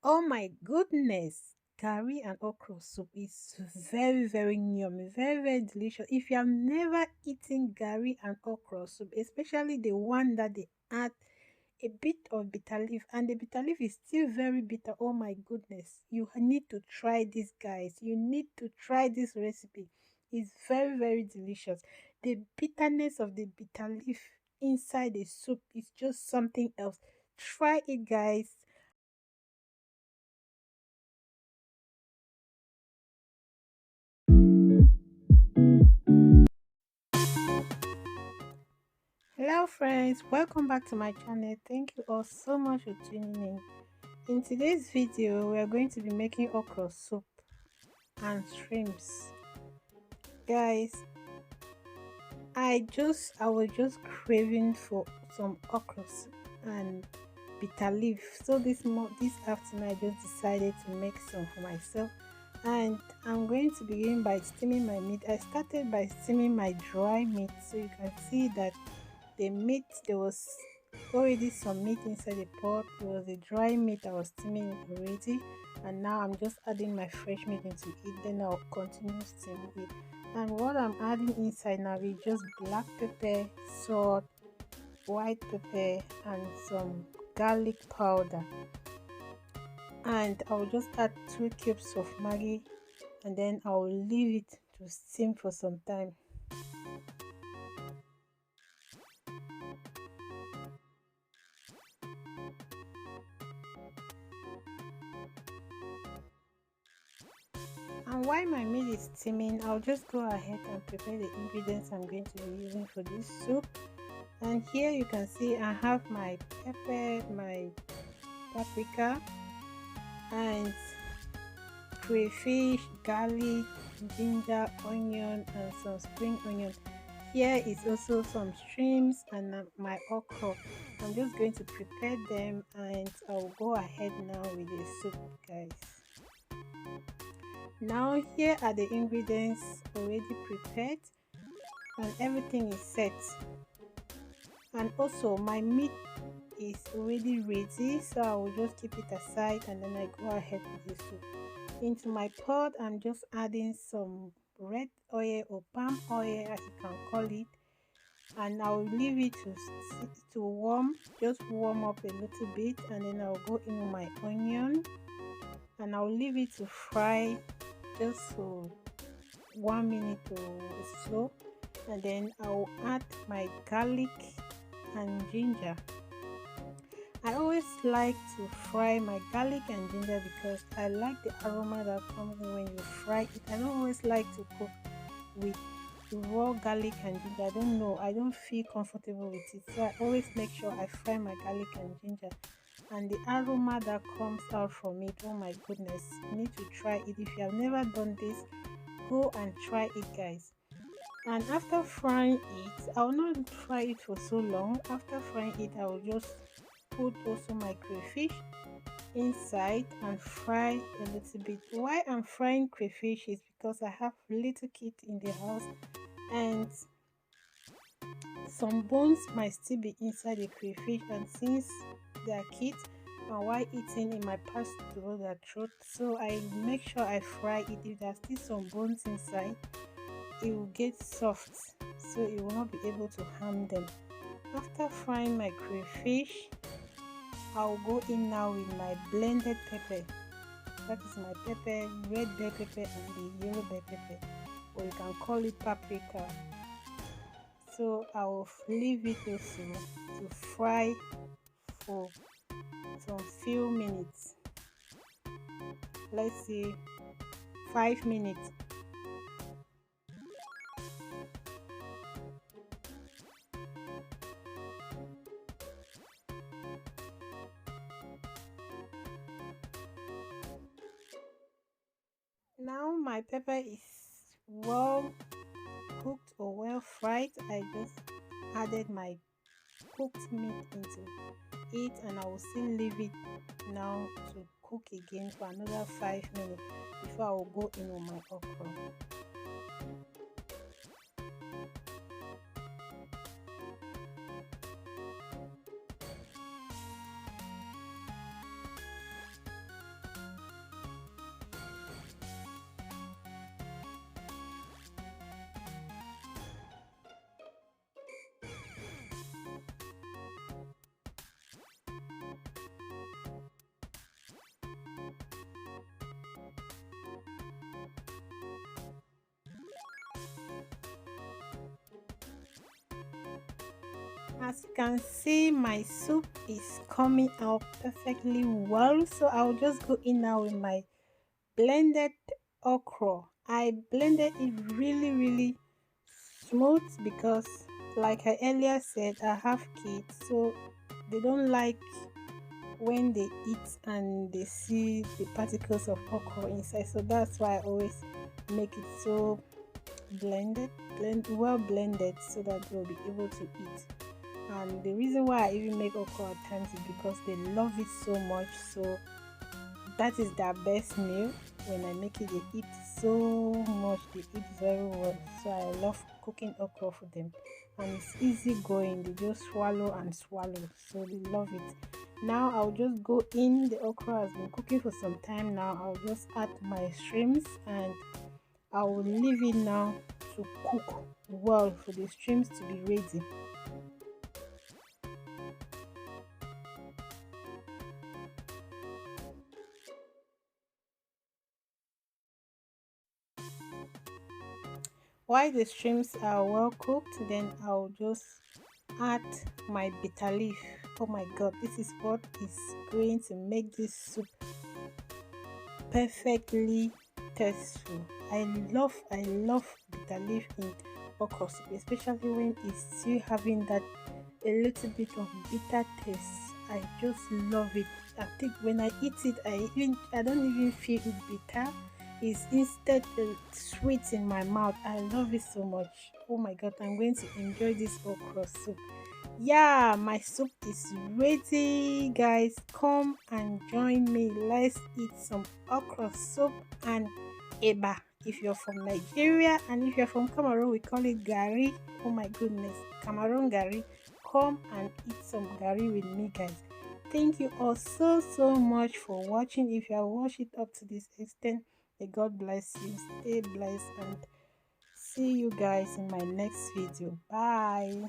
Oh my goodness! Curry and okra soup is very yummy, very delicious. If you have never eaten curry and okra soup, especially the one that they add a bit of bitter leaf, and the bitter leaf is still very bitter. Oh my goodness! You need to try this, guys. You need to try this recipe. It's very delicious. The bitterness of the bitter leaf inside the soup is just something else. Try it, guys. Hello friends, welcome back to my channel. Thank you all so much for tuning in. In today's video, we are going to be making okra soup and shrimps. Guys, I was just craving for some okra soup and bitter leaf. So this afternoon I just decided to make some for myself. And I'm going to begin by steaming my meat. I started by steaming my dry meat, so you can see that the meat, there was already some meat inside the pot. It was a dry meat I was steaming already, and now I'm just adding my fresh meat into it. Then I'll continue steaming it. And what I'm adding inside now is just black pepper, salt, white pepper, and some garlic powder. And I'll just add 2 cubes of Maggi, and then I'll leave it to steam for some time. And while my meat is steaming, I'll just go ahead and prepare the ingredients I'm going to be using for this soup. And here you can see I have my pepper, my paprika, and crayfish, garlic, ginger, onion, and some spring onion. Here is also some shrimps and my okra. I'm just going to prepare them, and I'll go ahead now with the soup, guys. Now here are the ingredients already prepared, and everything is set. And also my meat is already ready, so I will just keep it aside, and then I go ahead with the soup. Into my pot, I'm just adding some red oil or palm oil as you can call it, and I'll leave it to warm, just warm up a little bit, and then I'll go in with my onion, and I'll leave it to fry just for 1 minute or so, and then I'll add my garlic and ginger. I always like to fry my garlic and ginger because I like the aroma that comes when you fry it. I don't always like to cook with raw garlic and ginger. I don't know, I don't feel comfortable with it, so I always make sure I fry my garlic and ginger, and the aroma that comes out from it, oh my goodness, you need to try it. If you have never done this, go and try it, guys. And after frying it, I will not fry it for so long. After frying it, I will just put also my crayfish inside and fry a little bit. Why I'm frying crayfish is because I have little kids in the house, and some bones might still be inside the crayfish, and since they are kids and while eating it might pass through their throat, so I make sure I fry it. If there's still some bones inside, it will get soft, so it will not be able to harm them. After frying my crayfish, I'll go in now with my blended pepper. That is my pepper, red bell pepper and the yellow bell pepper, or you can call it paprika. So I'll leave it also to fry for some few minutes. Let's say 5 minutes. Now my pepper is well cooked or well fried. I just added my cooked meat into it, and I will still leave it now to cook again for another 5 minutes before I will go in with my okra. As you can see, my soup is coming out perfectly well. So I'll just go in now with my blended okra. I blended it really smooth because, like I earlier said, I have kids, so they don't like when they eat and they see the particles of okra inside. So that's why I always make it so well blended so that they'll be able to eat. And the reason why I even make okra at times is because they love it so much. So that is their best meal. When I make it, they eat so much, they eat very well. So I love cooking okra for them, and it's easy going. They just swallow and swallow, so they love it. Now I'll just go in. The okra has been cooking for some time now. I'll just add my shrimps, and I will leave it now to cook well for the shrimps to be ready. While the shrimps are well cooked, then I'll just add my bitter leaf. Oh my god, this is what is going to make this soup perfectly tasteful. I love bitter leaf in okra soup, especially when it's still having that a little bit of bitter taste. I just love it. I think when I eat it, I don't even feel it bitter. It's instead sweet in my mouth. I love it so much. Oh my god, I'm going to enjoy this okra soup. Yeah, my soup is ready, guys. Come and join me. Let's eat some okra soup and eba. If you're from Nigeria and if you're from Cameroon, we call it gari. Oh my goodness, Cameroon gari. Come and eat some gari with me, guys. Thank you all so much for watching. If you have watched it up to this extent, may God bless you. Stay blessed and see you guys in my next video. Bye.